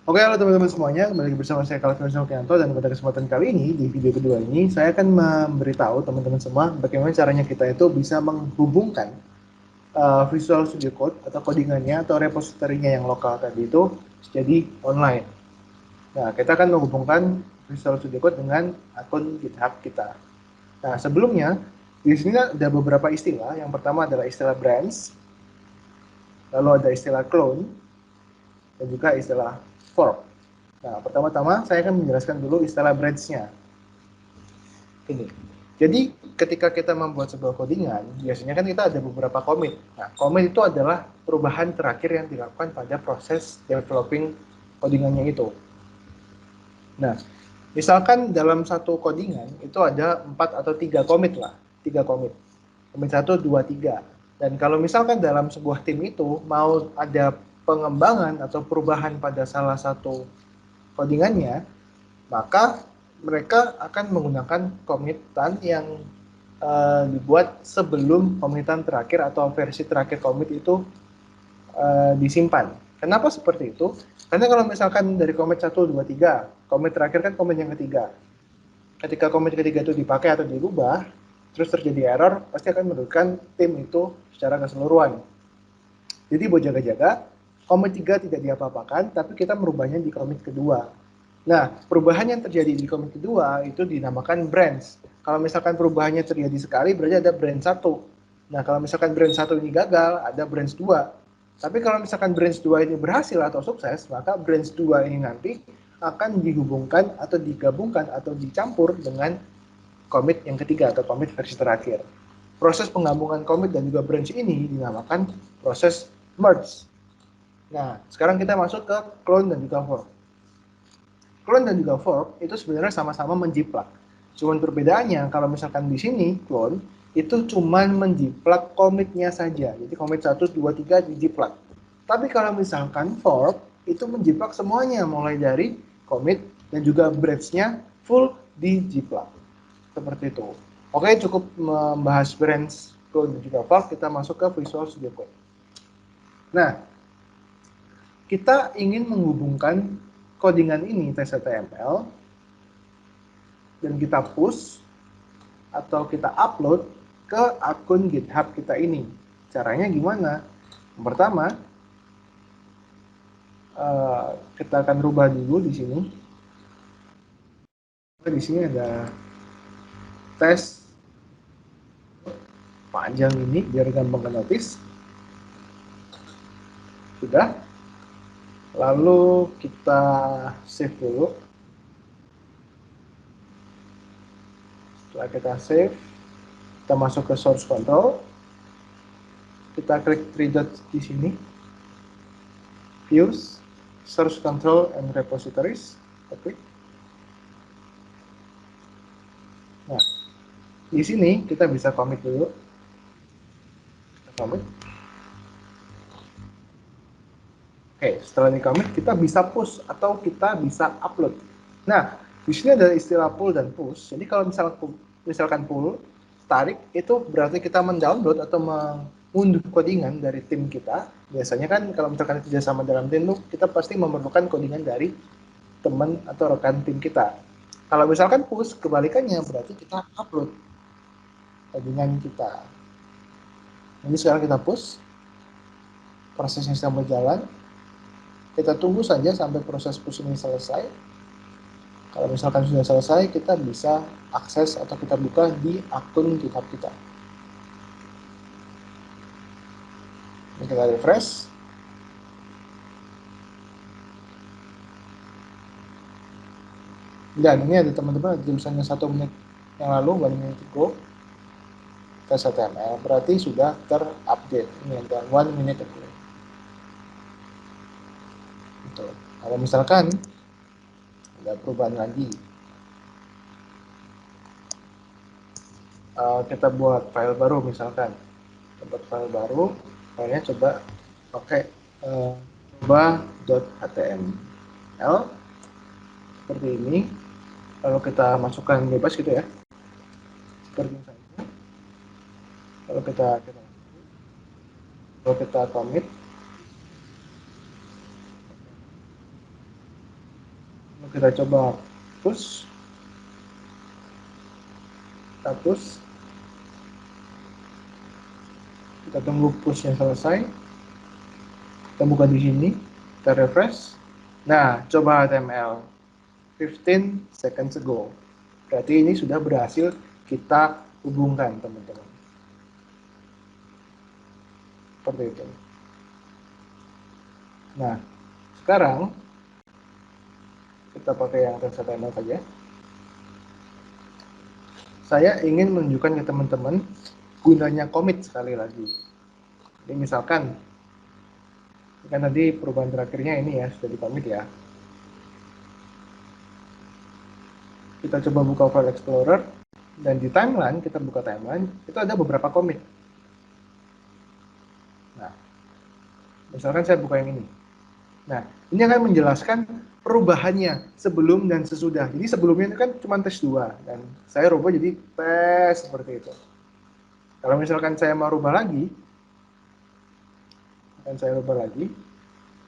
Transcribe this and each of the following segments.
Oke, halo teman-teman semuanya, kembali lagi bersama saya Calvin Nokianto, dan pada kesempatan kali ini, di video kedua ini, saya akan memberitahu teman-teman semua bagaimana caranya kita itu bisa menghubungkan Visual Studio Code atau codingannya atau repositorinya yang lokal tadi itu jadi online. Nah, kita akan menghubungkan Visual Studio Code dengan akun GitHub kita. Nah, sebelumnya, di sini ada beberapa istilah. Yang pertama adalah istilah branch, lalu ada istilah clone, dan juga istilah fork. Nah, pertama-tama saya akan menjelaskan dulu istilah branch-nya. Ini. Jadi, ketika kita membuat sebuah codingan, biasanya kan kita ada beberapa commit. Nah, commit itu adalah perubahan terakhir yang dilakukan pada proses developing codingannya itu. Nah, misalkan dalam satu codingan itu ada 4 atau 3 commit lah. 3 commit. Commit 1, 2, 3. Dan kalau misalkan dalam sebuah tim itu mau ada pengembangan atau perubahan pada salah satu codingannya, maka mereka akan menggunakan komitan yang dibuat sebelum komitan terakhir atau versi terakhir komit itu disimpan. Kenapa seperti itu? Karena kalau misalkan dari komit 1, 2, 3, komit terakhir kan komit yang ketiga. Ketika komit ketiga itu dipakai atau dirubah, terus terjadi error, pasti akan merugikan tim itu secara keseluruhan. Jadi buat jaga-jaga, komit 3 tidak diapa-apakan, tapi kita merubahnya di komit kedua. Nah, perubahan yang terjadi di komit kedua itu dinamakan branch. Kalau misalkan perubahannya terjadi sekali, berarti ada branch 1. Nah, kalau misalkan branch 1 ini gagal, ada branch 2. Tapi kalau misalkan branch 2 ini berhasil atau sukses, maka branch 2 ini nanti akan dihubungkan atau digabungkan atau dicampur dengan komit yang ketiga atau komit versi terakhir. Proses penggabungan komit dan juga branch ini dinamakan proses merge. Nah, sekarang kita masuk ke clone dan juga fork. Clone dan juga fork itu sebenarnya sama-sama menjiplak. Cuman perbedaannya kalau misalkan di sini clone itu cuman menjiplak komitnya saja. Jadi komit 1, 2, 3 dijiplak. Tapi kalau misalkan fork itu menjiplak semuanya mulai dari komit dan juga branch-nya full dijiplak. Seperti itu. Oke, cukup membahas branch clone dan juga fork, kita masuk ke Visual Studio Code. Nah, kita ingin menghubungkan codingan ini test.html dan kita push atau kita upload ke akun GitHub kita ini. Caranya gimana? Yang pertama, kita akan rubah dulu di sini. Di sini ada tes panjang ini biar gampang notice. Sudah. Lalu kita save dulu. Setelah kita save, kita masuk ke source control. Kita klik three dots di sini. Views, source control and repositories. Oke. Nah, di sini kita bisa commit dulu. Kita commit. Oke, setelah di commit kita bisa push atau kita bisa upload. Nah, di sini ada istilah pull dan push. Jadi kalau misalkan pull, tarik itu berarti kita mendownload atau mengunduh codingan dari tim kita. Biasanya kan kalau misalkan kerjasama dalam tim, kita pasti memerlukan codingan dari teman atau rekan tim kita. Kalau misalkan push, kebalikannya berarti kita upload codingan kita. Jadi sekarang kita push, prosesnya sedang berjalan. Kita tunggu saja sampai proses push ini selesai. Kalau misalkan sudah selesai, kita bisa akses atau kita buka di akun GitHub kita. Ini kita refresh. Dan ini ada teman-teman tulisannya 1 menit yang lalu, 1 minute ago, tes HTML. Berarti sudah terupdate. Ini ada 1 minute ago. Gitu. Kalau misalkan ada perubahan lagi, kita buat file baru misalkan. Kita buat file baru, filenya coba pakai coba.html seperti ini. Lalu kita masukkan bebas gitu ya, seperti misalnya. Lalu kita commit. Kita coba push, kita push, kita tunggu pushnya selesai, kita buka di sini, kita refresh. Nah, coba HTML 15 seconds ago. Berarti ini sudah berhasil kita hubungkan, teman-teman. Seperti itu. Nah, sekarang kita pakai yang text HTML saja. Saya ingin menunjukkan ke teman-teman gunanya commit sekali lagi. Jadi misalkan, kan tadi perubahan terakhirnya ini ya, sudah di commit ya. Kita coba buka file explorer, dan di timeline, kita buka timeline, itu ada beberapa commit. Nah, misalkan saya buka yang ini. Nah, ini akan menjelaskan perubahannya sebelum dan sesudah. Jadi sebelumnya itu kan cuma tes 2, dan saya rubah jadi tes seperti itu. Kalau misalkan saya mau rubah lagi,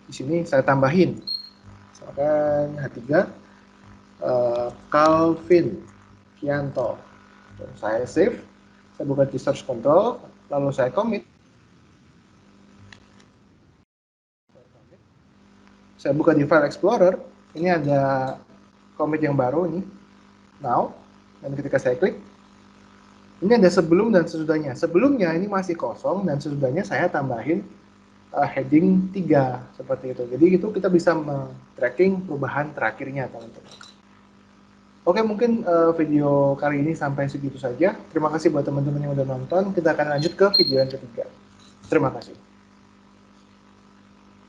di sini saya tambahin. Misalkan H3, Calvin Kianto. Saya save, saya buka di search control, lalu saya commit. Saya buka di file explorer, ini ada commit yang baru ini, now, dan ketika saya klik, ini ada sebelum dan sesudahnya. Sebelumnya ini masih kosong, dan sesudahnya saya tambahin heading 3, seperti itu. Jadi itu kita bisa tracking perubahan terakhirnya, teman-teman. Oke, mungkin video kali ini sampai segitu saja. Terima kasih buat teman-teman yang udah nonton. Kita akan lanjut ke video yang ketiga. Terima kasih.